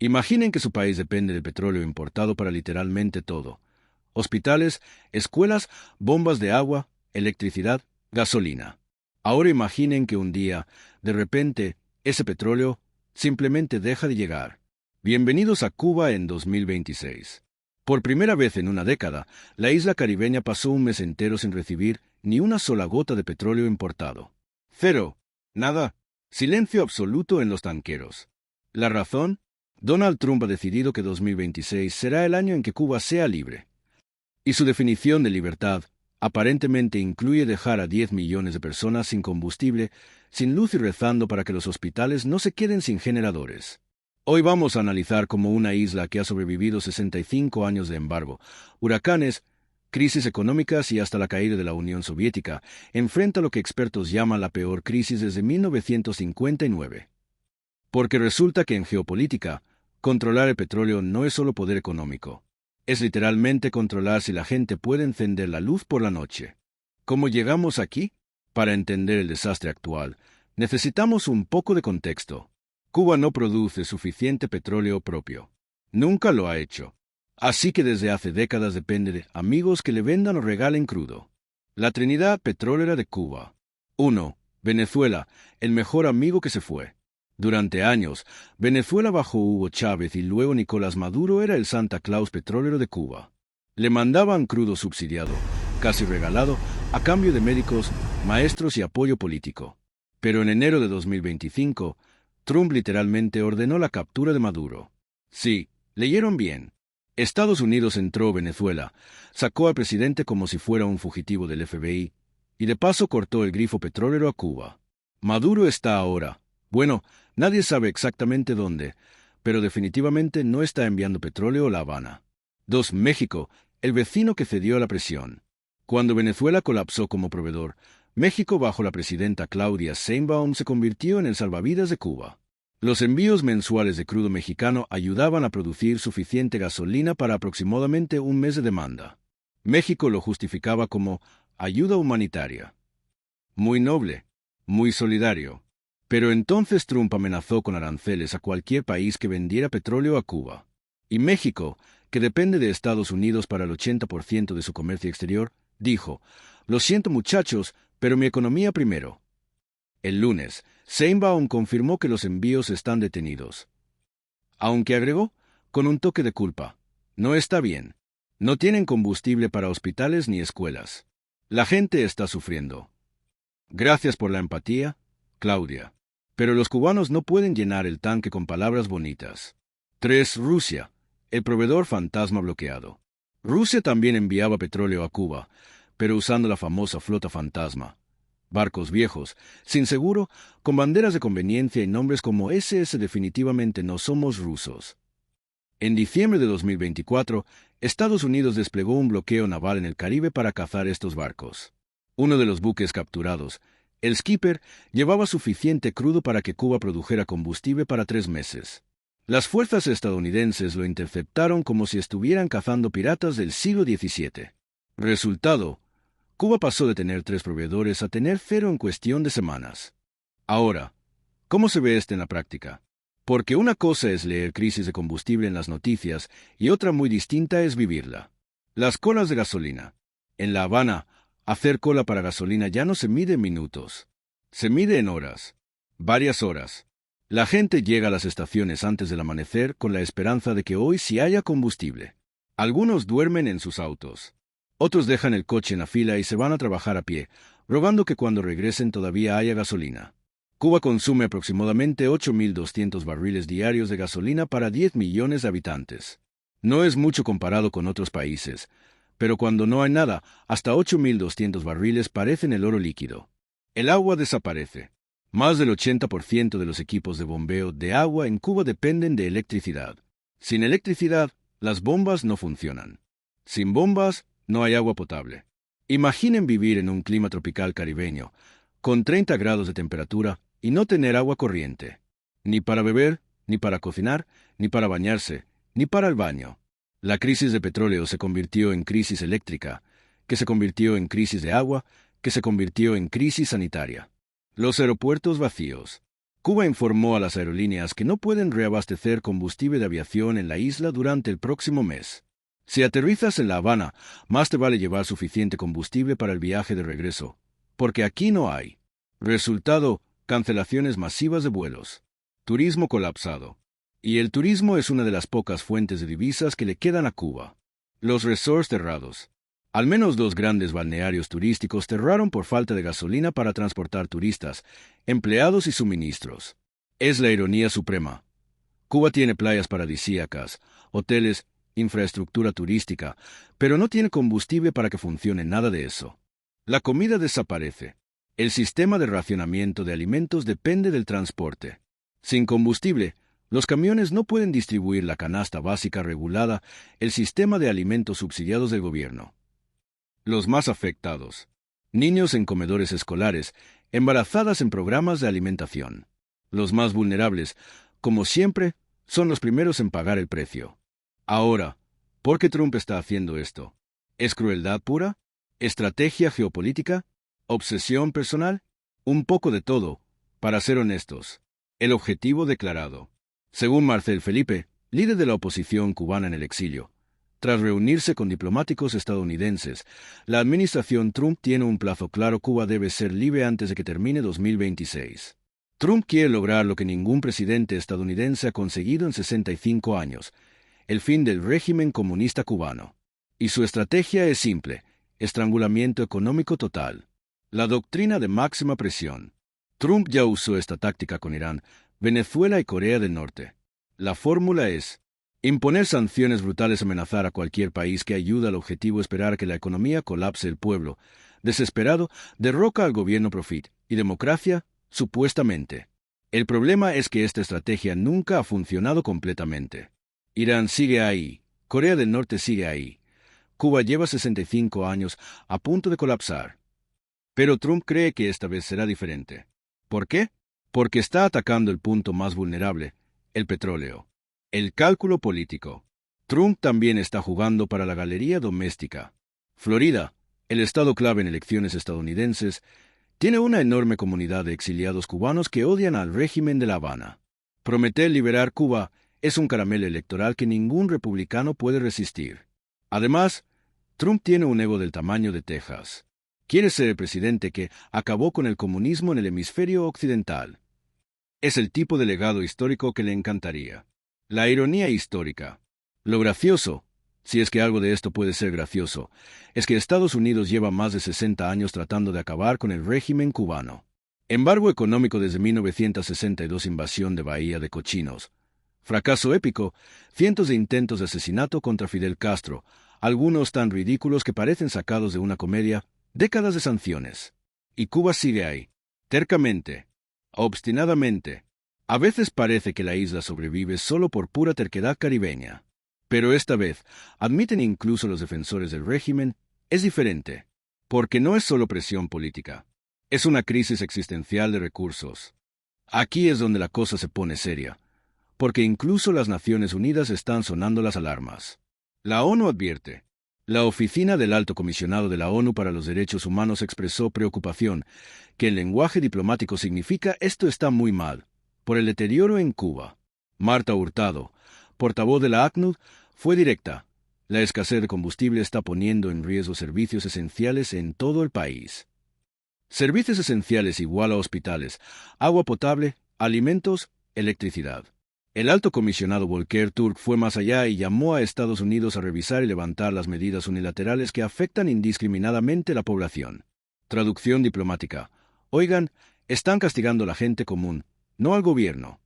Imaginen que su país depende del petróleo importado para literalmente todo. Hospitales, escuelas, bombas de agua, electricidad, gasolina. Ahora imaginen que un día, de repente, ese petróleo simplemente deja de llegar. Bienvenidos a Cuba en 2026. Por primera vez en una década, la isla caribeña pasó un mes entero sin recibir ni una sola gota de petróleo importado. Cero. Nada. Silencio absoluto en los tanqueros. ¿La razón? Donald Trump ha decidido que 2026 será el año en que Cuba sea libre. Y su definición de libertad aparentemente incluye dejar a 10 millones de personas sin combustible, sin luz y rezando para que los hospitales no se queden sin generadores. Hoy vamos a analizar cómo una isla que ha sobrevivido 65 años de embargo, huracanes, crisis económicas y hasta la caída de la Unión Soviética, enfrenta lo que expertos llaman la peor crisis desde 1959. Porque resulta que en geopolítica, controlar el petróleo no es solo poder económico. Es literalmente controlar si la gente puede encender la luz por la noche. ¿Cómo llegamos aquí? Para entender el desastre actual, necesitamos un poco de contexto. Cuba no produce suficiente petróleo propio. Nunca lo ha hecho. Así que desde hace décadas depende de amigos que le vendan o regalen crudo. La Trinidad petrolera de Cuba. 1. Venezuela, el mejor amigo que se fue. Durante años, Venezuela bajo Hugo Chávez y luego Nicolás Maduro era el Santa Claus petrolero de Cuba. Le mandaban crudo subsidiado, casi regalado, a cambio de médicos, maestros y apoyo político. Pero en enero de 2025, Trump literalmente ordenó la captura de Maduro. Sí, leyeron bien. Estados Unidos entró a Venezuela, sacó al presidente como si fuera un fugitivo del FBI, y de paso cortó el grifo petrolero a Cuba. Maduro está ahora, bueno, nadie sabe exactamente dónde, pero definitivamente no está enviando petróleo a La Habana. 2. México, el vecino que cedió a la presión. Cuando Venezuela colapsó como proveedor, México bajo la presidenta Claudia Sheinbaum se convirtió en el salvavidas de Cuba. Los envíos mensuales de crudo mexicano ayudaban a producir suficiente gasolina para aproximadamente un mes de demanda. México lo justificaba como ayuda humanitaria. Muy noble, muy solidario. Pero entonces Trump amenazó con aranceles a cualquier país que vendiera petróleo a Cuba. Y México, que depende de Estados Unidos para el 80% de su comercio exterior, dijo, «Lo siento muchachos, pero mi economía primero». El lunes, Sheinbaum confirmó que los envíos están detenidos. Aunque agregó, con un toque de culpa, «No está bien. No tienen combustible para hospitales ni escuelas. La gente está sufriendo». Gracias por la empatía, Claudia. Pero los cubanos no pueden llenar el tanque con palabras bonitas. 3. Rusia, el proveedor fantasma bloqueado. Rusia también enviaba petróleo a Cuba, pero usando la famosa flota fantasma. Barcos viejos, sin seguro, con banderas de conveniencia y nombres como SS. Definitivamente no somos rusos. En diciembre de 2024, Estados Unidos desplegó un bloqueo naval en el Caribe para cazar estos barcos. Uno de los buques capturados, el Skipper, llevaba suficiente crudo para que Cuba produjera combustible para 3 meses. Las fuerzas estadounidenses lo interceptaron como si estuvieran cazando piratas del siglo XVII. Resultado, Cuba pasó de tener 3 proveedores a tener 0 en cuestión de semanas. Ahora, ¿cómo se ve esto en la práctica? Porque una cosa es leer crisis de combustible en las noticias y otra muy distinta es vivirla. Las colas de gasolina. En La Habana, hacer cola para gasolina ya no se mide en minutos. Se mide en horas. Varias horas. La gente llega a las estaciones antes del amanecer con la esperanza de que hoy sí haya combustible. Algunos duermen en sus autos. Otros dejan el coche en la fila y se van a trabajar a pie, rogando que cuando regresen todavía haya gasolina. Cuba consume aproximadamente 8.200 barriles diarios de gasolina para 10 millones de habitantes. No es mucho comparado con otros países, pero cuando no hay nada, hasta 8.200 barriles parecen el oro líquido. El agua desaparece. Más del 80% de los equipos de bombeo de agua en Cuba dependen de electricidad. Sin electricidad, las bombas no funcionan. Sin bombas, no hay agua potable. Imaginen vivir en un clima tropical caribeño, con 30 grados de temperatura y no tener agua corriente. Ni para beber, ni para cocinar, ni para bañarse, ni para el baño. La crisis de petróleo se convirtió en crisis eléctrica, que se convirtió en crisis de agua, que se convirtió en crisis sanitaria. Los aeropuertos vacíos. Cuba informó a las aerolíneas que no pueden reabastecer combustible de aviación en la isla durante el próximo mes. Si aterrizas en La Habana, más te vale llevar suficiente combustible para el viaje de regreso, porque aquí no hay. Resultado, cancelaciones masivas de vuelos. Turismo colapsado. Y el turismo es una de las pocas fuentes de divisas que le quedan a Cuba. Los resorts cerrados. Al menos 2 grandes balnearios turísticos cerraron por falta de gasolina para transportar turistas, empleados y suministros. Es la ironía suprema. Cuba tiene playas paradisíacas, hoteles, infraestructura turística, pero no tiene combustible para que funcione nada de eso. La comida desaparece. El sistema de racionamiento de alimentos depende del transporte. Sin combustible, los camiones no pueden distribuir la canasta básica regulada, el sistema de alimentos subsidiados del gobierno. Los más afectados. Niños en comedores escolares, embarazadas en programas de alimentación. Los más vulnerables, como siempre, son los primeros en pagar el precio. Ahora, ¿por qué Trump está haciendo esto? ¿Es crueldad pura? ¿Estrategia geopolítica? ¿Obsesión personal? Un poco de todo, para ser honestos. El objetivo declarado. Según Marcel Felipe, líder de la oposición cubana en el exilio, tras reunirse con diplomáticos estadounidenses, la administración Trump tiene un plazo claro: Cuba debe ser libre antes de que termine 2026. Trump quiere lograr lo que ningún presidente estadounidense ha conseguido en 65 años, el fin del régimen comunista cubano. Y su estrategia es simple: estrangulamiento económico total. La doctrina de máxima presión. Trump ya usó esta táctica con Irán, Venezuela y Corea del Norte. La fórmula es imponer sanciones brutales, amenazar a cualquier país que ayude al objetivo, esperar que la economía colapse, el pueblo, desesperado, derroca al gobierno profit, y democracia, supuestamente. El problema es que esta estrategia nunca ha funcionado completamente. Irán sigue ahí, Corea del Norte sigue ahí. Cuba lleva 65 años a punto de colapsar. Pero Trump cree que esta vez será diferente. ¿Por qué? Porque está atacando el punto más vulnerable, el petróleo. El cálculo político. Trump también está jugando para la galería doméstica. Florida, el estado clave en elecciones estadounidenses, tiene una enorme comunidad de exiliados cubanos que odian al régimen de La Habana. Prometer liberar Cuba es un caramelo electoral que ningún republicano puede resistir. Además, Trump tiene un ego del tamaño de Texas. Quiere ser el presidente que acabó con el comunismo en el hemisferio occidental. Es el tipo de legado histórico que le encantaría. La ironía histórica. Lo gracioso, si es que algo de esto puede ser gracioso, es que Estados Unidos lleva más de 60 años tratando de acabar con el régimen cubano. Embargo económico desde 1962, invasión de Bahía de Cochinos. Fracaso épico, cientos de intentos de asesinato contra Fidel Castro, algunos tan ridículos que parecen sacados de una comedia, décadas de sanciones. Y Cuba sigue ahí, tercamente, obstinadamente. A veces parece que la isla sobrevive solo por pura terquedad caribeña. Pero esta vez, admiten incluso los defensores del régimen, es diferente. Porque no es solo presión política. Es una crisis existencial de recursos. Aquí es donde la cosa se pone seria. Porque incluso las Naciones Unidas están sonando las alarmas. La ONU advierte. La Oficina del Alto Comisionado de la ONU para los Derechos Humanos expresó preocupación, que en lenguaje diplomático significa «esto está muy mal», por el deterioro en Cuba. Marta Hurtado, portavoz de la ACNUD, fue directa. La escasez de combustible está poniendo en riesgo servicios esenciales en todo el país. Servicios esenciales igual a hospitales, agua potable, alimentos, electricidad. El alto comisionado Volker Turk fue más allá y llamó a Estados Unidos a revisar y levantar las medidas unilaterales que afectan indiscriminadamente a la población. Traducción diplomática. Oigan, están castigando a la gente común, no al gobierno.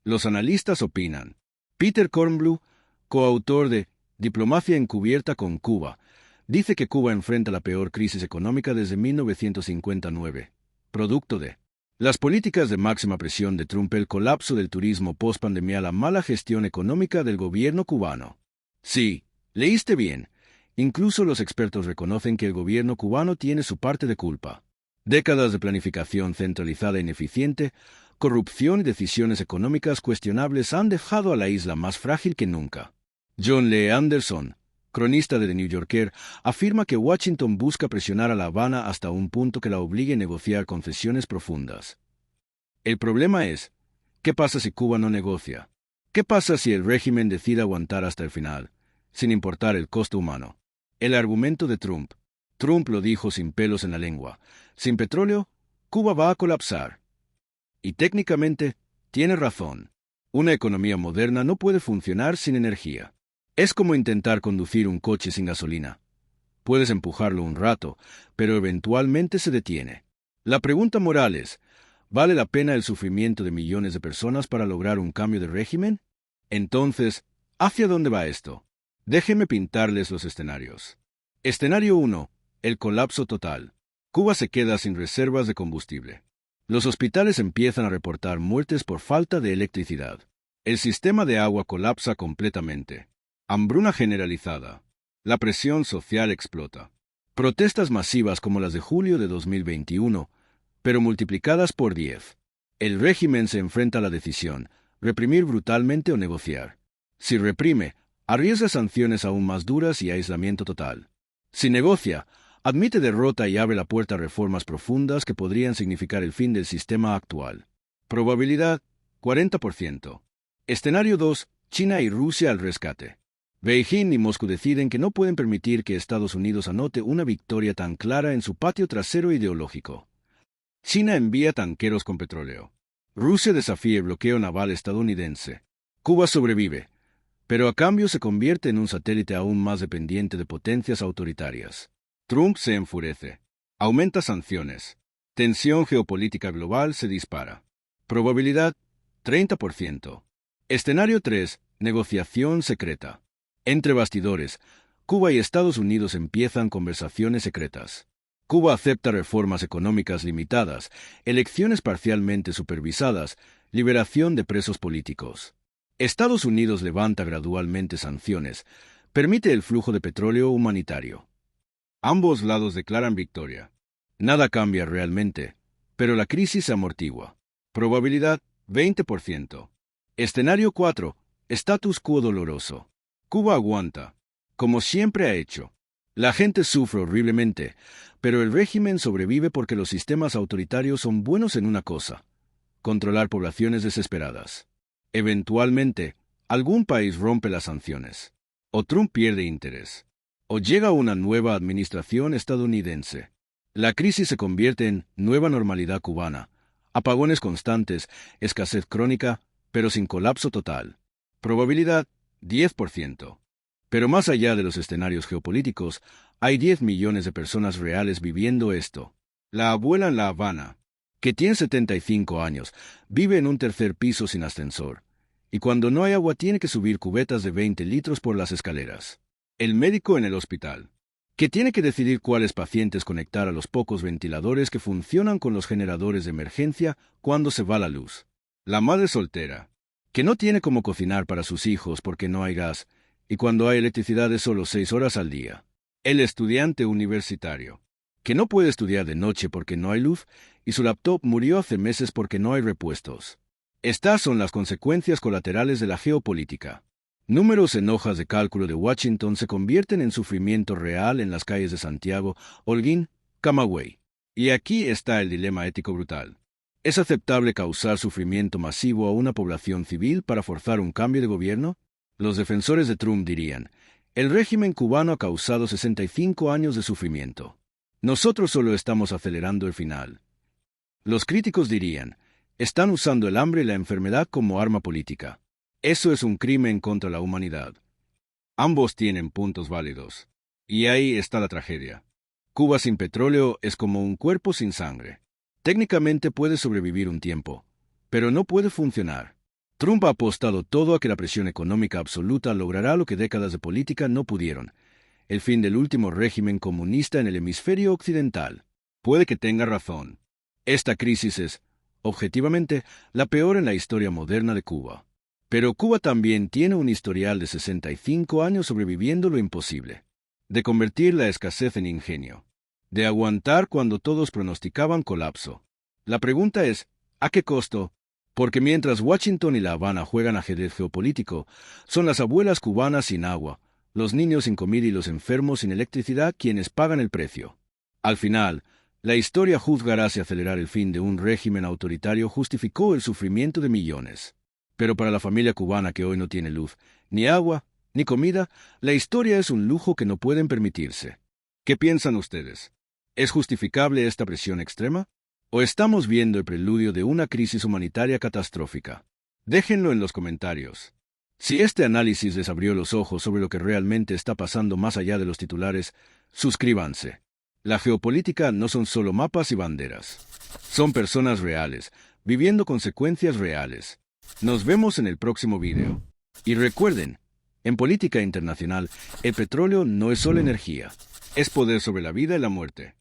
Los analistas opinan. Peter Kornbluh, coautor de Diplomacia encubierta con Cuba, dice que Cuba enfrenta la peor crisis económica desde 1959, producto de las políticas de máxima presión de Trump, el colapso del turismo post-pandemia, la mala gestión económica del gobierno cubano. Sí, leíste bien. Incluso los expertos reconocen que el gobierno cubano tiene su parte de culpa. Décadas de planificación centralizada e ineficiente, corrupción y decisiones económicas cuestionables han dejado a la isla más frágil que nunca. John Lee Anderson, cronista de The New Yorker, afirma que Washington busca presionar a La Habana hasta un punto que la obligue a negociar concesiones profundas. El problema es, ¿qué pasa si Cuba no negocia? ¿Qué pasa si el régimen decide aguantar hasta el final, sin importar el costo humano? El argumento de Trump. Trump lo dijo sin pelos en la lengua. Sin petróleo, Cuba va a colapsar. Y técnicamente, tiene razón. Una economía moderna no puede funcionar sin energía. Es como intentar conducir un coche sin gasolina. Puedes empujarlo un rato, pero eventualmente se detiene. La pregunta moral es, ¿vale la pena el sufrimiento de millones de personas para lograr un cambio de régimen? Entonces, ¿hacia dónde va esto? Déjenme pintarles los escenarios. Escenario 1. El colapso total. Cuba se queda sin reservas de combustible. Los hospitales empiezan a reportar muertes por falta de electricidad. El sistema de agua colapsa completamente. Hambruna generalizada. La presión social explota. Protestas masivas como las de julio de 2021, pero multiplicadas por 10. El régimen se enfrenta a la decisión, reprimir brutalmente o negociar. Si reprime, arriesga sanciones aún más duras y aislamiento total. Si negocia, admite derrota y abre la puerta a reformas profundas que podrían significar el fin del sistema actual. Probabilidad, 40%. Escenario 2. China y Rusia al rescate. Beijing y Moscú deciden que no pueden permitir que Estados Unidos anote una victoria tan clara en su patio trasero ideológico. China envía tanqueros con petróleo. Rusia desafía el bloqueo naval estadounidense. Cuba sobrevive, pero a cambio se convierte en un satélite aún más dependiente de potencias autoritarias. Trump se enfurece. Aumenta sanciones. Tensión geopolítica global se dispara. Probabilidad, 30%. Escenario 3. Negociación secreta. Entre bastidores, Cuba y Estados Unidos empiezan conversaciones secretas. Cuba acepta reformas económicas limitadas, elecciones parcialmente supervisadas, liberación de presos políticos. Estados Unidos levanta gradualmente sanciones, permite el flujo de petróleo humanitario. Ambos lados declaran victoria. Nada cambia realmente, pero la crisis se amortigua. Probabilidad, 20%. Escenario 4. Status quo doloroso. Cuba aguanta, como siempre ha hecho. La gente sufre horriblemente, pero el régimen sobrevive porque los sistemas autoritarios son buenos en una cosa: controlar poblaciones desesperadas. Eventualmente, algún país rompe las sanciones. O Trump pierde interés. O llega una nueva administración estadounidense. La crisis se convierte en nueva normalidad cubana. Apagones constantes, escasez crónica, pero sin colapso total. Probabilidad, 10%. Pero más allá de los escenarios geopolíticos, hay 10 millones de personas reales viviendo esto. La abuela en La Habana, que tiene 75 años, vive en un tercer piso sin ascensor, y cuando no hay agua tiene que subir cubetas de 20 litros por las escaleras. El médico en el hospital, que tiene que decidir cuáles pacientes conectar a los pocos ventiladores que funcionan con los generadores de emergencia cuando se va la luz. La madre soltera, que no tiene cómo cocinar para sus hijos porque no hay gas, y cuando hay electricidad es solo 6 horas al día. El estudiante universitario, que no puede estudiar de noche porque no hay luz, y su laptop murió hace meses porque no hay repuestos. Estas son las consecuencias colaterales de la geopolítica. Números en hojas de cálculo de Washington se convierten en sufrimiento real en las calles de Santiago, Holguín, Camagüey. Y aquí está el dilema ético brutal. ¿Es aceptable causar sufrimiento masivo a una población civil para forzar un cambio de gobierno? Los defensores de Trump dirían, el régimen cubano ha causado 65 años de sufrimiento. Nosotros solo estamos acelerando el final. Los críticos dirían, están usando el hambre y la enfermedad como arma política. Eso es un crimen contra la humanidad. Ambos tienen puntos válidos. Y ahí está la tragedia. Cuba sin petróleo es como un cuerpo sin sangre. Técnicamente puede sobrevivir un tiempo, pero no puede funcionar. Trump ha apostado todo a que la presión económica absoluta logrará lo que décadas de política no pudieron: el fin del último régimen comunista en el hemisferio occidental. Puede que tenga razón. Esta crisis es, objetivamente, la peor en la historia moderna de Cuba. Pero Cuba también tiene un historial de 65 años sobreviviendo lo imposible. De convertir la escasez en ingenio. De aguantar cuando todos pronosticaban colapso. La pregunta es, ¿a qué costo? Porque mientras Washington y La Habana juegan ajedrez geopolítico, son las abuelas cubanas sin agua, los niños sin comida y los enfermos sin electricidad quienes pagan el precio. Al final, La historia juzgará si acelerar el fin de un régimen autoritario justificó el sufrimiento de millones. Pero para la familia cubana que hoy no tiene luz, ni agua, ni comida, la historia es un lujo que no pueden permitirse. ¿Qué piensan ustedes? ¿Es justificable esta presión extrema? ¿O estamos viendo el preludio de una crisis humanitaria catastrófica? Déjenlo en los comentarios. Si este análisis les abrió los ojos sobre lo que realmente está pasando más allá de los titulares, suscríbanse. La geopolítica no son solo mapas y banderas. Son personas reales, viviendo consecuencias reales. Nos vemos en el próximo video. Y recuerden, en política internacional, el petróleo no es solo energía, es poder sobre la vida y la muerte.